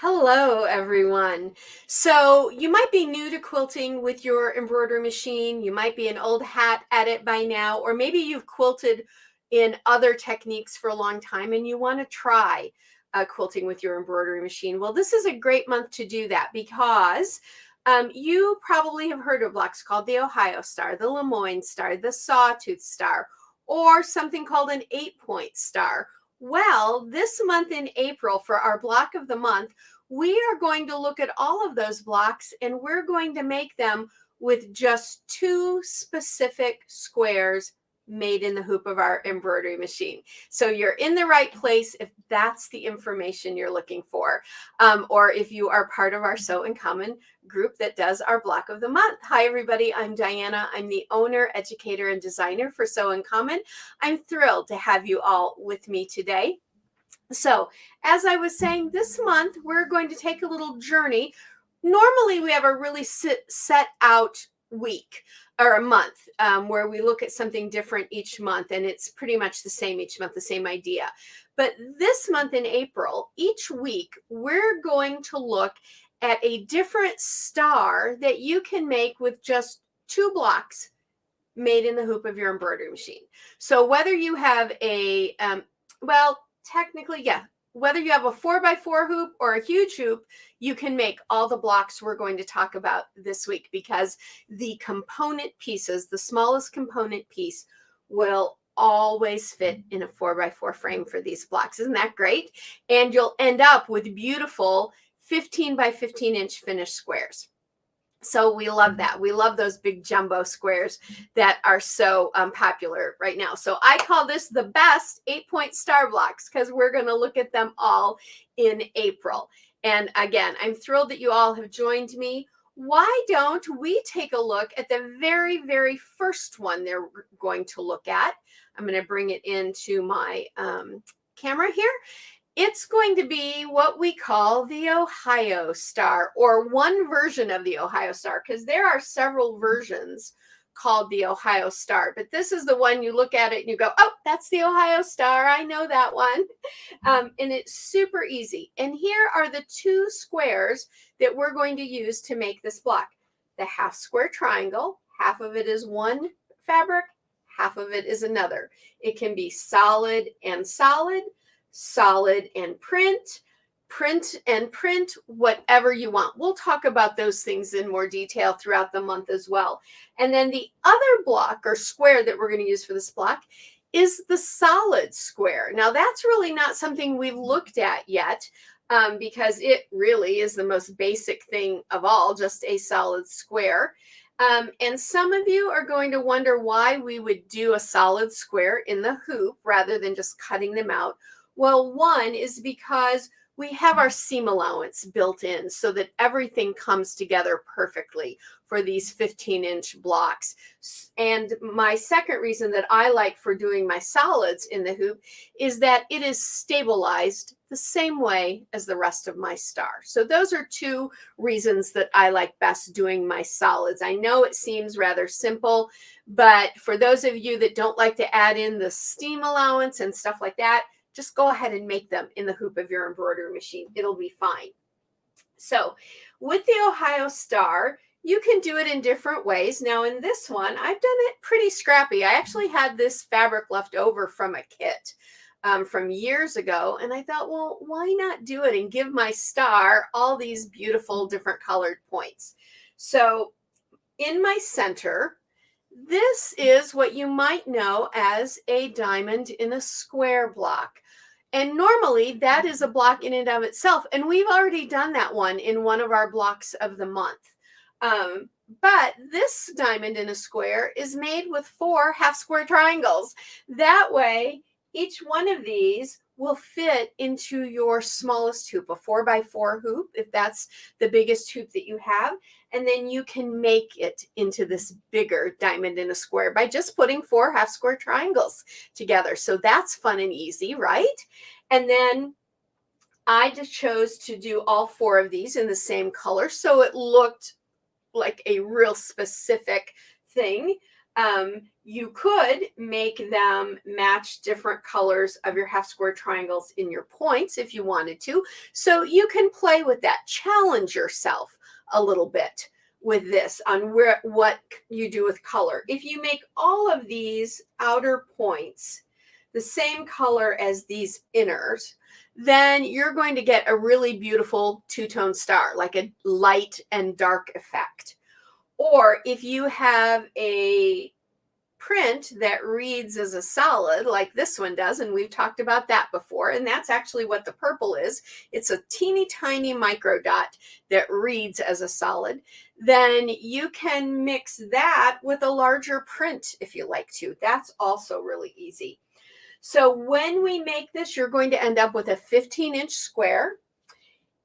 Hello, everyone. So you might be new to quilting with your embroidery machine. You might be an old hat at it by now, or maybe you've quilted in other techniques for a long time and you want to try quilting with your embroidery machine. Well, this is a great month to do that because you probably have heard of blocks called the Ohio Star, the Lemoyne Star, the Sawtooth Star, or something called an 8-point star. Well, this month in April, for our block of the month, we are going to look at all of those blocks and we're going to make them with just two specific squares made in the hoop of our embroidery machine. So you're in the right place if that's the information you're looking for, or if you are part of our Sew in Common group that does our block of the month. Hi, everybody. I'm Diana. I'm the owner, educator, and designer for Sew in Common. I'm thrilled to have you all with me today. So, as I was saying, this month we're going to take a little journey. Normally, we have a really set out week or a month where we look at something different each month, and it's pretty much the same each month, the same idea. But this month in April, each week, we're going to look at a different star that you can make with just two blocks made in the hoop of your embroidery machine. So whether you have a, well, technically, yeah, whether you have a 4x4 hoop or a huge hoop, you can make all the blocks we're going to talk about this week because the component pieces, the smallest component piece, will always fit in a 4x4 frame for these blocks. Isn't that great? And you'll end up with beautiful 15 by 15 inch finished squares. So we love that. We love those big jumbo squares that are so popular right now. So I call this the best 8-point star blocks because we're going to look at them all in April. And again, I'm thrilled that you all have joined me. Why don't we take a look at the very, very first one they're going to look at? I'm going to bring it into my camera here. It's going to be what we call the Ohio Star, or one version of the Ohio Star, because there are several versions called the Ohio Star. But this is the one you look at it and you go, oh, that's the Ohio Star. I know that one. And it's super easy. And here are the two squares that we're going to use to make this block. The half square triangle, half of it is one fabric, half of it is another. It can be solid and solid, solid and print, print and print, whatever you want. We'll talk about those things in more detail throughout the month as well. And then the other block or square that we're going to use for this block is the solid square. Now that's really not something we've looked at yet because it really is the most basic thing of all, just a solid square. And some of you are going to wonder why we would do a solid square in the hoop rather than just cutting them out. Well, one is because we have our seam allowance built in so that everything comes together perfectly for these 15-inch blocks. And my second reason that I like for doing my solids in the hoop is that it is stabilized the same way as the rest of my star. So those are two reasons that I like best doing my solids. I know it seems rather simple, but for those of you that don't like to add in the steam allowance and stuff like that, just go ahead and make them in the hoop of your embroidery machine. It'll be fine. So with the Ohio Star, you can do it in different ways. Now in this one, I've done it pretty scrappy. I actually had this fabric left over from a kit from years ago. And I thought, well, why not do it and give my star all these beautiful different colored points? So in my center, this is what you might know as a diamond in a square block. And normally that is a block in and of itself. And we've already done that one in one of our blocks of the month. But this diamond in a square is made with 4 half square triangles. That way, each one of these will fit into your smallest hoop, a 4x4 hoop, if that's the biggest hoop that you have. And then you can make it into this bigger diamond in a square by just putting 4 half square triangles together. So that's fun and easy, right? And then I just chose to do all 4 of these in the same color. So it looked like a real specific thing. You could make them match different colors of your half square triangles in your points if you wanted to. So you can play with that, challenge yourself a little bit with this on what you do with color. If you make all of these outer points the same color as these inners, then you're going to get a really beautiful two-tone star, like a light and dark effect. Or if you have a print that reads as a solid like this one does, and we've talked about that before, and that's actually what the purple is. It's a teeny tiny micro dot that reads as a solid. Then you can mix that with a larger print if you like to. That's also really easy. So when we make this, you're going to end up with a 15-inch square.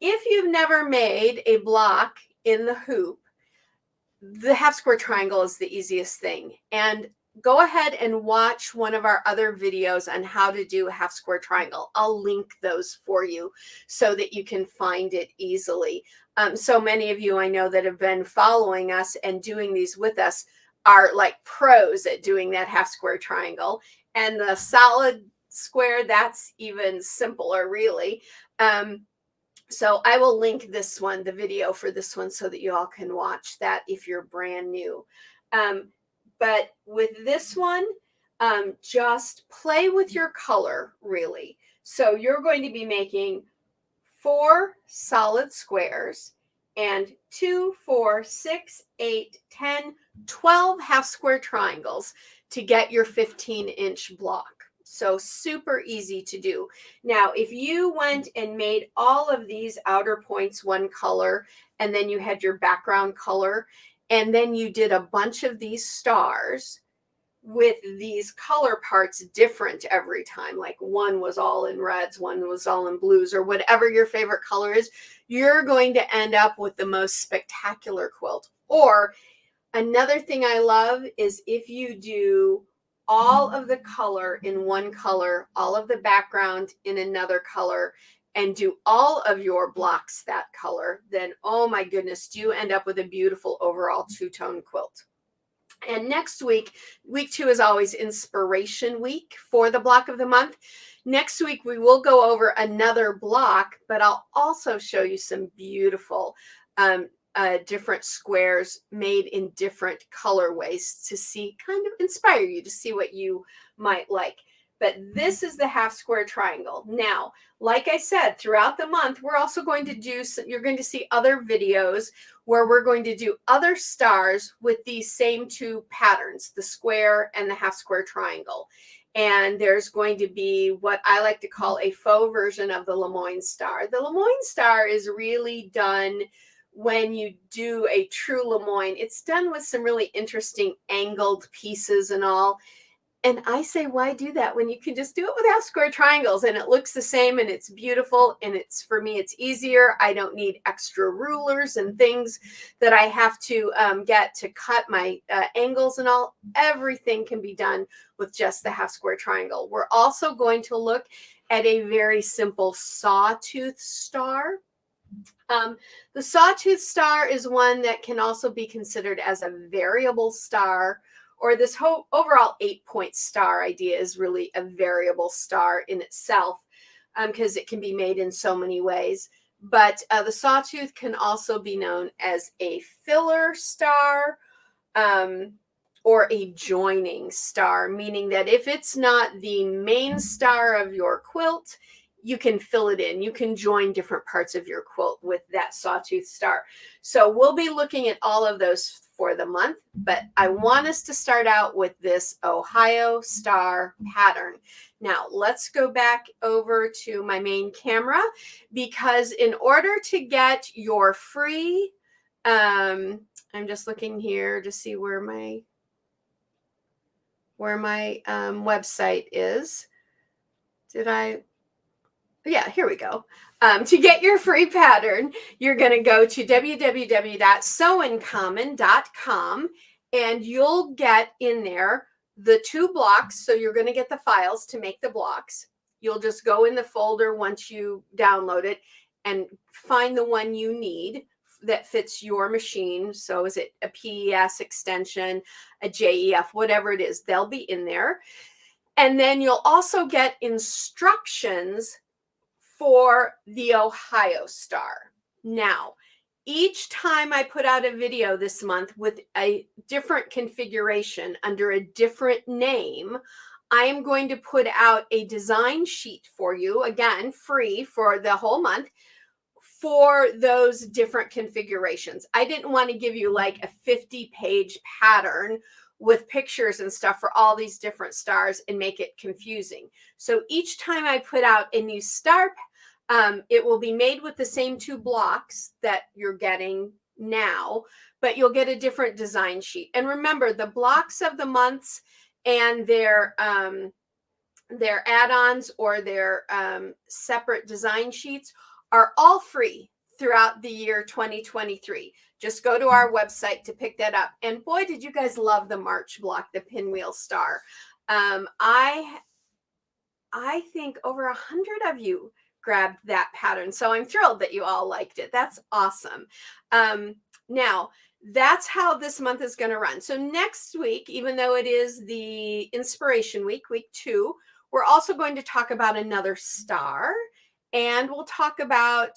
If you've never made a block in the hoop, the half square triangle is the easiest thing. And go ahead and watch one of our other videos on how to do a half square triangle. I'll link those for you so that you can find it easily. So many of you I know that have been following us and doing these with us are like pros at doing that half square triangle. And the solid square, that's even simpler, really. So I will link this one, the video for this one, so that you all can watch that if you're brand new. But with this one, just play with your color, really. So you're going to be making 4 solid squares and 2, 4, 6, 8, 10, 12 half square triangles to get your 15-inch block. So super easy to do. Now, if you went and made all of these outer points one color, and then you had your background color, and then you did a bunch of these stars with these color parts different every time, like one was all in reds, one was all in blues, or whatever your favorite color is, you're going to end up with the most spectacular quilt. Or another thing I love is if you do all of the color in one color, all of the background in another color, and do all of your blocks that color, then oh my goodness, do you end up with a beautiful overall two-tone quilt. And next week, week 2 is always inspiration week for the block of the month. Next week, we will go over another block, but I'll also show you some beautiful different squares made in different colorways to see, kind of inspire you to see what you might like. But this is the half square triangle. Now, like I said, throughout the month, we're also going to do you're going to see other videos where we're going to do other stars with these same 2 patterns, the square and the half square triangle. And there's going to be what I like to call a faux version of the Lemoyne star. The Lemoyne star is really done when you do a true Lemoyne. It's done with some really interesting angled pieces and all. And I say, why do that when you can just do it with half square triangles and it looks the same and it's beautiful, and it's, for me, it's easier. I don't need extra rulers and things that I have to get to cut my angles and all. Everything can be done with just the half square triangle. We're also going to look at a very simple sawtooth star. The sawtooth star is one that can also be considered as a variable star, or this whole overall 8-point star idea is really a variable star in itself, because it can be made in so many ways. But the sawtooth can also be known as a filler star, or a joining star, meaning that if it's not the main star of your quilt, you can fill it in. You can join different parts of your quilt with that sawtooth star. So we'll be looking at all of those for the month, but I want us to start out with this Ohio star pattern. Now let's go back over to my main camera, because in order to get your free, I'm just looking here to see where my website is. Yeah, here we go. To get your free pattern, you're going to go to www.sewincommon.com, and you'll get in there the 2 blocks. So you're going to get the files to make the blocks. You'll just go in the folder once you download it and find the one you need that fits your machine. So is it a PES extension, a JEF, whatever it is, they'll be in there. And then you'll also get instructions for the Ohio Star. Now, each time I put out a video this month with a different configuration under a different name, I am going to put out a design sheet for you, again, free for the whole month, for those different configurations. I didn't want to give you like a 50-page pattern with pictures and stuff for all these different stars and make it confusing. So each time I put out a new star, it will be made with the same 2 blocks that you're getting now, but you'll get a different design sheet. And remember, the blocks of the months and their add-ons or their separate design sheets are all free throughout the year 2023. Just go to our website to pick that up. And boy, did you guys love the March block, the pinwheel star. I think over 100 of you grabbed that pattern. So I'm thrilled that you all liked it. That's awesome. Now, that's how this month is going to run. So next week, even though it is the inspiration week, week 2, we're also going to talk about another star, and we'll talk about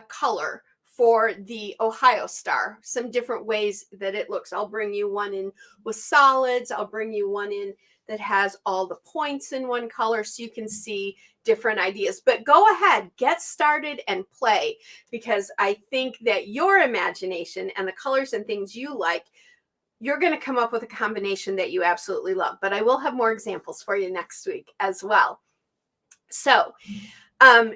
color for the Ohio Star, some different ways that it looks. I'll bring you one in with solids. I'll bring you one in that has all the points in one color so you can see different ideas. But go ahead, get started and play, because I think that your imagination and the colors and things you like, you're going to come up with a combination that you absolutely love. But I will have more examples for you next week as well. So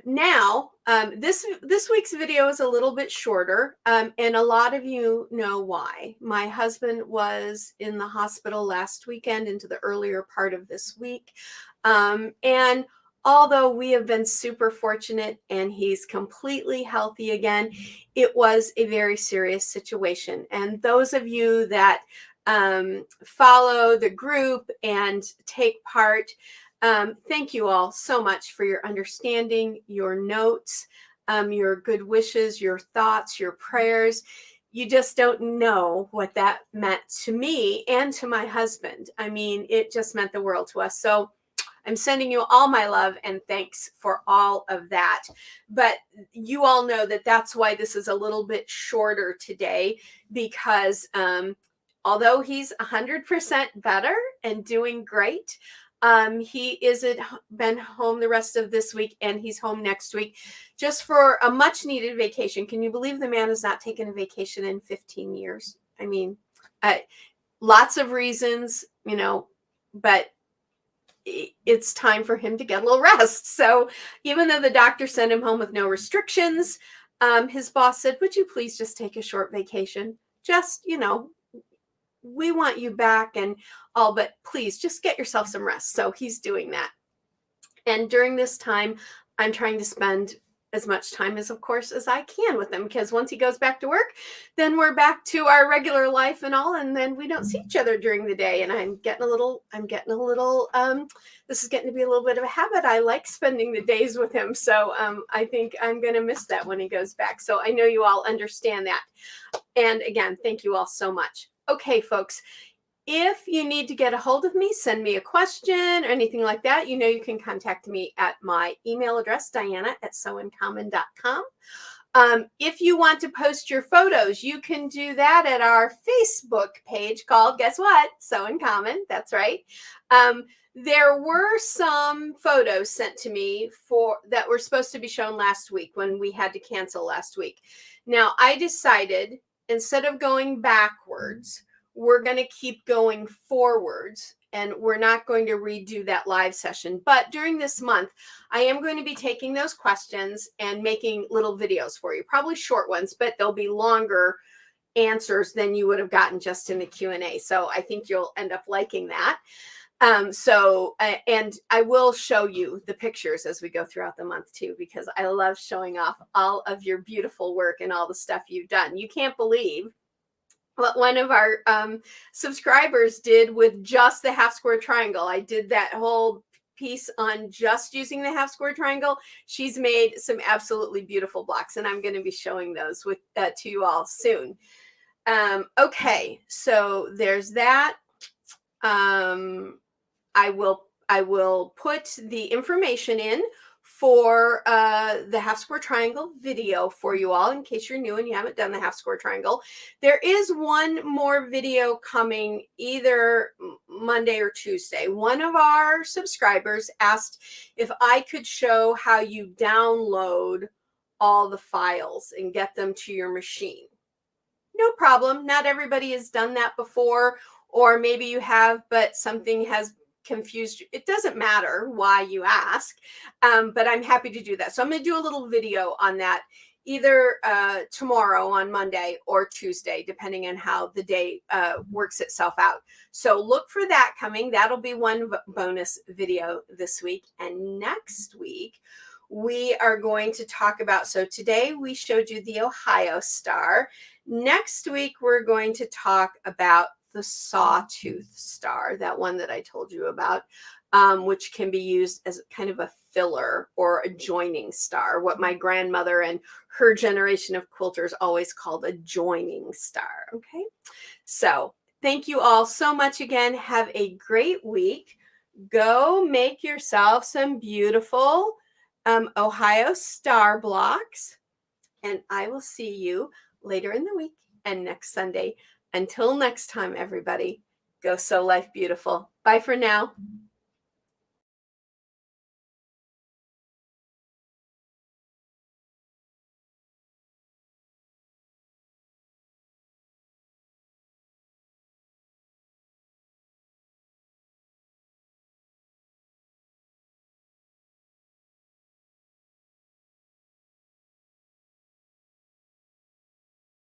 now, this week's video is a little bit shorter, and a lot of you know why. My husband was in the hospital last weekend into the earlier part of this week, and although we have been super fortunate and he's completely healthy again, it was a very serious situation. And those of you that follow the group and take part, thank you all so much for your understanding, your notes, your good wishes, your thoughts, your prayers. You just don't know what that meant to me and to my husband. I mean, it just meant the world to us. So I'm sending you all my love and thanks for all of that. But you all know that that's why this is a little bit shorter today, because although he's 100% better and doing great, he isn't been home the rest of this week, and he's home next week just for a much needed vacation. Can you believe the man has not taken a vacation in 15 years? I mean, lots of reasons, you know, but it's time for him to get a little rest. So even though the doctor sent him home with no restrictions, his boss said, would you please just take a short vacation? Just, you know, we want you back and all, but please just get yourself some rest. So he's doing that. And during this time, I'm trying to spend as much time as, of course, as I can with him, because once he goes back to work, then we're back to our regular life and all, and then we don't see each other during the day. And I'm getting a little, this is getting to be a little bit of a habit. I like spending the days with him. So I think I'm going to miss that when he goes back. So I know you all understand that. And again, thank you all so much. Okay, folks, if you need to get a hold of me, send me a question or anything like that, you know you can contact me at my email address, diana@sewincommon.com. If you want to post your photos, you can do that at our Facebook page called, guess what? Sew in Common. That's right. There were some photos sent to me that were supposed to be shown last week when we had to cancel last week. Now, I decided instead of going backwards, we're going to keep going forwards, and we're not going to redo that live session. But during this month, I am going to be taking those questions and making little videos for you, probably short ones, but they'll be longer answers than you would have gotten just in the Q&A. So I think you'll end up liking that. And I will show you the pictures as we go throughout the month too, because I love showing off all of your beautiful work and all the stuff you've done. You can't believe what one of our subscribers did with just the half square triangle. I did that whole piece on just using the half square triangle, she's made some absolutely beautiful blocks, and I'm going to be showing those with to you all soon. Okay, so there's that. I will put the information in for the half square triangle video for you all in case you're new and you haven't done the half square triangle. There is one more video coming either Monday or Tuesday. One of our subscribers asked if I could show how you download all the files and get them to your machine. No problem. Not everybody has done that before, or maybe you have, but something has confused you. It doesn't matter why you ask, but I'm happy to do that. So I'm going to do a little video on that either tomorrow on Monday or Tuesday, depending on how the day works itself out. So look for that coming. That'll be one bonus video this week. And next week, we are going to talk about, so today we showed you the Ohio star. Next week, we're going to talk about the sawtooth star, that one that I told you about, which can be used as kind of a filler or a joining star, what my grandmother and her generation of quilters always called a joining star. Okay, so thank you all so much again. Have a great week. Go make yourself some beautiful Ohio star blocks, and I will see you later in the week and next Sunday. Until next time, everybody, go sew life beautiful. Bye for now.